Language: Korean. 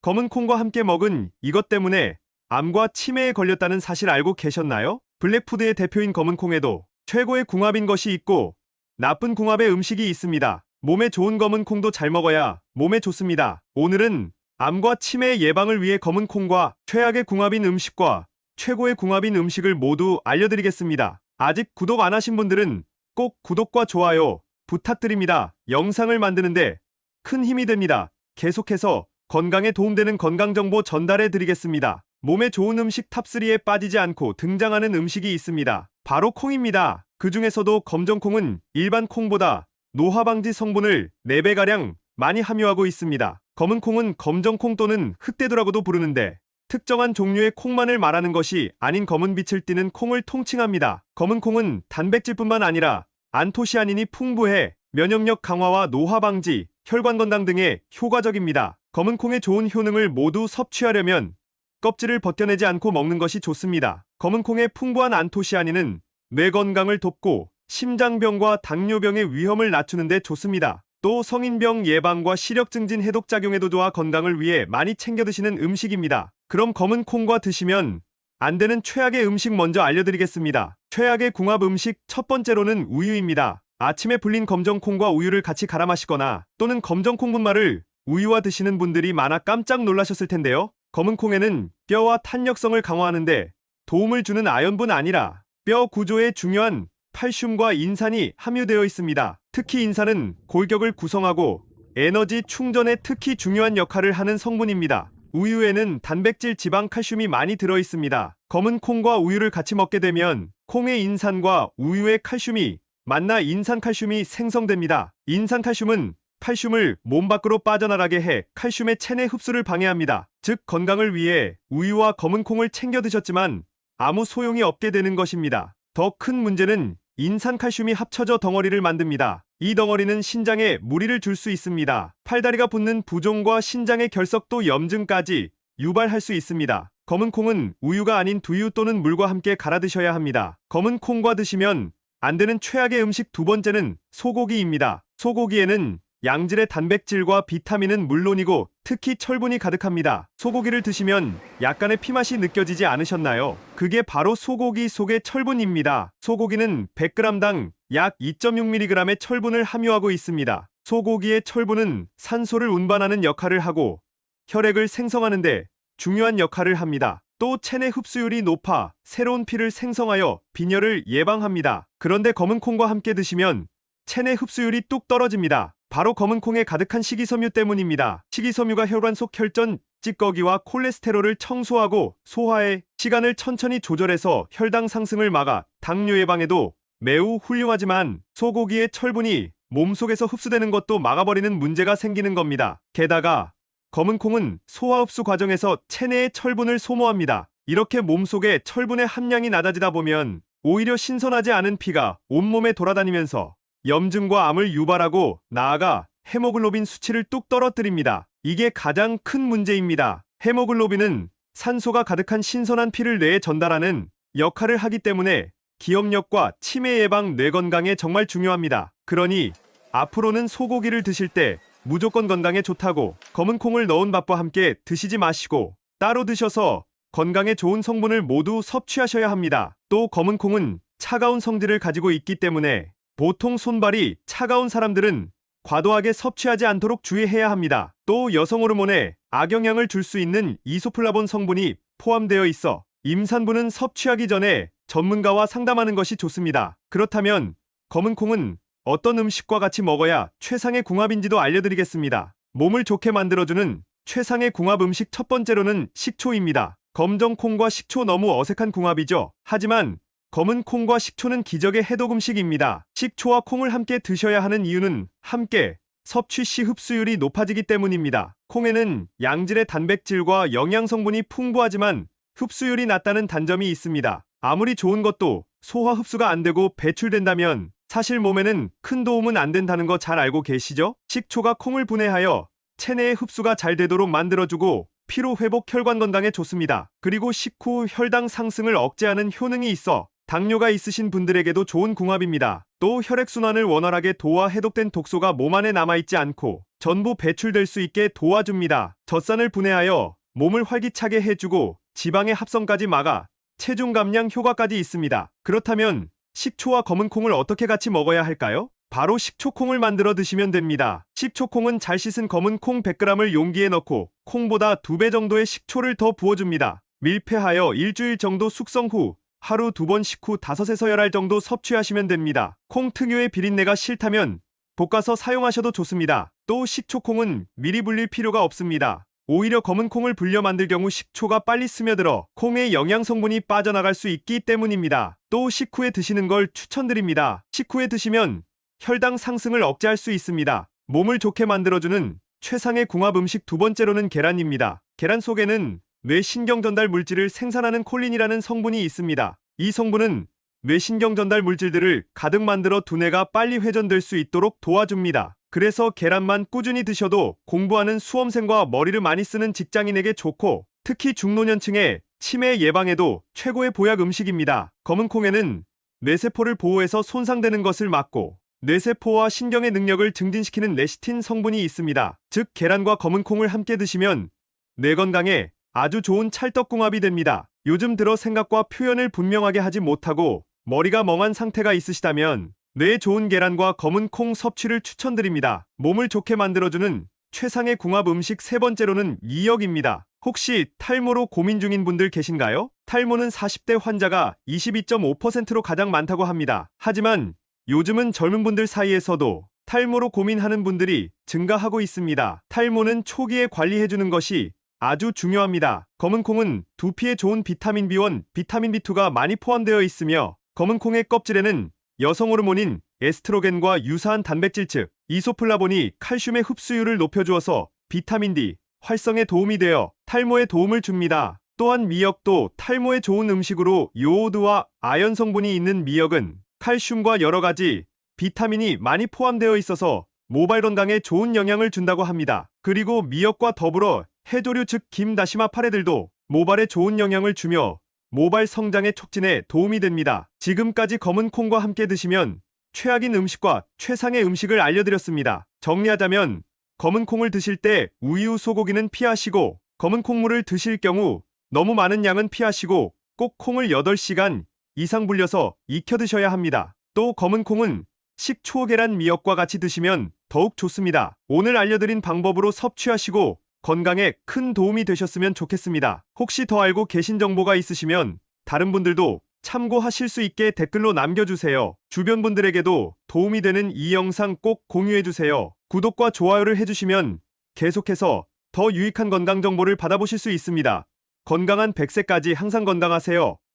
검은 콩과 함께 먹은 이것 때문에 암과 치매에 걸렸다는 사실 알고 계셨나요? 블랙푸드의 대표인 검은 콩에도 최고의 궁합인 것이 있고 나쁜 궁합의 음식이 있습니다. 몸에 좋은 검은 콩도 잘 먹어야 몸에 좋습니다. 오늘은 암과 치매 예방을 위해 검은 콩과 최악의 궁합인 음식과 최고의 궁합인 음식을 모두 알려드리겠습니다. 아직 구독 안 하신 분들은 꼭 구독과 좋아요 부탁드립니다. 영상을 만드는데 큰 힘이 됩니다. 계속해서 건강에 도움되는 건강정보 전달해드리겠습니다. 몸에 좋은 음식 탑3에 빠지지 않고 등장하는 음식이 있습니다. 바로 콩입니다. 그 중에서도 검정콩은 일반 콩보다 노화방지 성분을 4배가량 많이 함유하고 있습니다. 검은 콩은 검정콩 또는 흑대두라고도 부르는데 특정한 종류의 콩만을 말하는 것이 아닌 검은 빛을 띠는 콩을 통칭합니다. 검은 콩은 단백질뿐만 아니라 안토시아닌이 풍부해 면역력 강화와 노화 방지, 혈관 건강 등에 효과적입니다. 검은 콩의 좋은 효능을 모두 섭취하려면 껍질을 벗겨내지 않고 먹는 것이 좋습니다. 검은 콩의 풍부한 안토시아닌은 뇌 건강을 돕고 심장병과 당뇨병의 위험을 낮추는 데 좋습니다. 또 성인병 예방과 시력 증진 해독 작용에도 좋아 건강을 위해 많이 챙겨 드시는 음식입니다. 그럼 검은 콩과 드시면 안 되는 최악의 음식 먼저 알려드리겠습니다. 최악의 궁합 음식 첫 번째로는 우유입니다. 아침에 불린 검정콩과 우유를 같이 갈아 마시거나 또는 검정콩 분말을 우유와 드시는 분들이 많아 깜짝 놀라셨을 텐데요. 검은 콩에는 뼈와 탄력성을 강화하는데 도움을 주는 아연분 아니라 뼈 구조에 중요한 칼슘과 인산이 함유되어 있습니다. 특히 인산은 골격을 구성하고 에너지 충전에 특히 중요한 역할을 하는 성분입니다. 우유에는 단백질, 지방, 칼슘이 많이 들어있습니다. 검은 콩과 우유를 같이 먹게 되면 콩의 인산과 우유의 칼슘이 만나 인산칼슘이 생성됩니다. 인산칼슘은 칼슘을 몸 밖으로 빠져나가게 해 칼슘의 체내 흡수를 방해합니다. 즉 건강을 위해 우유와 검은 콩을 챙겨 드셨지만 아무 소용이 없게 되는 것입니다. 더 큰 문제는 인산칼슘이 합쳐져 덩어리를 만듭니다. 이 덩어리는 신장에 무리를 줄 수 있습니다. 팔다리가 붓는 부종과 신장의 결석도 염증까지 유발할 수 있습니다. 검은 콩은 우유가 아닌 두유 또는 물과 함께 갈아 드셔야 합니다. 검은 콩과 드시면 안 되는 최악의 음식 두 번째는 소고기입니다. 소고기에는 양질의 단백질과 비타민은 물론이고 특히 철분이 가득합니다. 소고기를 드시면 약간의 피맛이 느껴지지 않으셨나요? 그게 바로 소고기 속의 철분입니다. 소고기는 100g당 약 2.6mg의 철분을 함유하고 있습니다. 소고기의 철분은 산소를 운반하는 역할을 하고 혈액을 생성하는데 중요한 역할을 합니다. 또 체내 흡수율이 높아 새로운 피를 생성하여 빈혈을 예방합니다. 그런데 검은 콩과 함께 드시면 체내 흡수율이 뚝 떨어집니다. 바로 검은 콩에 가득한 식이섬유 때문입니다. 식이섬유가 혈관 속 혈전, 찌꺼기와 콜레스테롤을 청소하고 소화의 시간을 천천히 조절해서 혈당 상승을 막아 당뇨 예방에도 매우 훌륭하지만 소고기의 철분이 몸속에서 흡수되는 것도 막아버리는 문제가 생기는 겁니다. 게다가 검은 콩은 소화 흡수 과정에서 체내의 철분을 소모합니다. 이렇게 몸속에 철분의 함량이 낮아지다 보면 오히려 신선하지 않은 피가 온몸에 돌아다니면서 염증과 암을 유발하고 나아가 헤모글로빈 수치를 뚝 떨어뜨립니다. 이게 가장 큰 문제입니다. 헤모글로빈은 산소가 가득한 신선한 피를 뇌에 전달하는 역할을 하기 때문에 기억력과 치매 예방, 뇌 건강에 정말 중요합니다. 그러니 앞으로는 소고기를 드실 때 무조건 건강에 좋다고 검은 콩을 넣은 밥과 함께 드시지 마시고 따로 드셔서 건강에 좋은 성분을 모두 섭취하셔야 합니다. 또 검은 콩은 차가운 성질을 가지고 있기 때문에 보통 손발이 차가운 사람들은 과도하게 섭취하지 않도록 주의해야 합니다. 또 여성 호르몬에 악영향을 줄 수 있는 이소플라본 성분이 포함되어 있어 임산부는 섭취하기 전에 전문가와 상담하는 것이 좋습니다. 그렇다면 검은 콩은 어떤 음식과 같이 먹어야 최상의 궁합인지도 알려드리겠습니다. 몸을 좋게 만들어주는 최상의 궁합 음식 첫 번째로는 식초입니다. 검정콩과 식초 너무 어색한 궁합이죠. 하지만 검은 콩과 식초는 기적의 해독 음식입니다. 식초와 콩을 함께 드셔야 하는 이유는 함께 섭취 시 흡수율이 높아지기 때문입니다. 콩에는 양질의 단백질과 영양 성분이 풍부하지만 흡수율이 낮다는 단점이 있습니다. 아무리 좋은 것도 소화 흡수가 안 되고 배출된다면 사실 몸에는 큰 도움은 안 된다는 거 잘 알고 계시죠? 식초가 콩을 분해하여 체내의 흡수가 잘 되도록 만들어주고 피로 회복, 혈관 건강에 좋습니다. 그리고 식후 혈당 상승을 억제하는 효능이 있어 당뇨가 있으신 분들에게도 좋은 궁합입니다. 또 혈액순환을 원활하게 도와 해독된 독소가 몸 안에 남아있지 않고 전부 배출될 수 있게 도와줍니다. 젖산을 분해하여 몸을 활기차게 해주고 지방의 합성까지 막아 체중 감량 효과까지 있습니다. 그렇다면 식초와 검은 콩을 어떻게 같이 먹어야 할까요? 바로 식초콩을 만들어 드시면 됩니다. 식초콩은 잘 씻은 검은 콩 100g을 용기에 넣고 콩보다 2배 정도의 식초를 더 부어줍니다. 밀폐하여 일주일 정도 숙성 후 하루 2번 식후 5에서 10알 정도 섭취하시면 됩니다. 콩 특유의 비린내가 싫다면 볶아서 사용하셔도 좋습니다. 또 식초콩은 미리 불릴 필요가 없습니다. 오히려 검은 콩을 불려 만들 경우 식초가 빨리 스며들어 콩의 영양 성분이 빠져나갈 수 있기 때문입니다. 또 식후에 드시는 걸 추천드립니다. 식후에 드시면 혈당 상승을 억제할 수 있습니다. 몸을 좋게 만들어주는 최상의 궁합 음식 두 번째로는 계란입니다. 계란 속에는 뇌신경 전달 물질을 생산하는 콜린이라는 성분이 있습니다. 이 성분은 뇌신경 전달 물질들을 가득 만들어 두뇌가 빨리 회전될 수 있도록 도와줍니다. 그래서 계란만 꾸준히 드셔도 공부하는 수험생과 머리를 많이 쓰는 직장인에게 좋고 특히 중노년층의 치매 예방에도 최고의 보약 음식입니다. 검은 콩에는 뇌세포를 보호해서 손상되는 것을 막고 뇌세포와 신경의 능력을 증진시키는 레시틴 성분이 있습니다. 즉 계란과 검은 콩을 함께 드시면 뇌 건강에 아주 좋은 찰떡궁합이 됩니다. 요즘 들어 생각과 표현을 분명하게 하지 못하고 머리가 멍한 상태가 있으시다면 뇌에 좋은 계란과 검은 콩 섭취를 추천드립니다. 몸을 좋게 만들어주는 최상의 궁합 음식 세 번째로는 미역입니다. 혹시 탈모로 고민 중인 분들 계신가요? 탈모는 40대 환자가 22.5%로 가장 많다고 합니다. 하지만 요즘은 젊은 분들 사이에서도 탈모로 고민하는 분들이 증가하고 있습니다. 탈모는 초기에 관리해주는 것이 아주 중요합니다. 검은 콩은 두피에 좋은 비타민 B1, 비타민 B2가 많이 포함되어 있으며 검은 콩의 껍질에는 여성 호르몬인 에스트로겐과 유사한 단백질 즉 이소플라본이 칼슘의 흡수율을 높여주어서 비타민 D 활성에 도움이 되어 탈모에 도움을 줍니다. 또한 미역도 탈모에 좋은 음식으로 요오드와 아연 성분이 있는 미역은 칼슘과 여러 가지 비타민이 많이 포함되어 있어서 모발 건강에 좋은 영향을 준다고 합니다. 그리고 미역과 더불어 해조류 즉 김, 다시마, 파래들도 모발에 좋은 영향을 주며 모발 성장의 촉진에 도움이 됩니다. 지금까지 검은 콩과 함께 드시면 최악인 음식과 최상의 음식을 알려드렸습니다. 정리하자면 검은 콩을 드실 때 우유, 소고기는 피하시고 검은 콩물을 드실 경우 너무 많은 양은 피하시고 꼭 콩을 8시간 이상 불려서 익혀 드셔야 합니다. 또 검은 콩은 식초, 계란, 미역과 같이 드시면 더욱 좋습니다. 오늘 알려드린 방법으로 섭취하시고 건강에 큰 도움이 되셨으면 좋겠습니다. 혹시 더 알고 계신 정보가 있으시면 다른 분들도 참고하실 수 있게 댓글로 남겨주세요. 주변 분들에게도 도움이 되는 이 영상 꼭 공유해주세요. 구독과 좋아요를 해주시면 계속해서 더 유익한 건강 정보를 받아보실 수 있습니다. 건강한 100세까지 항상 건강하세요.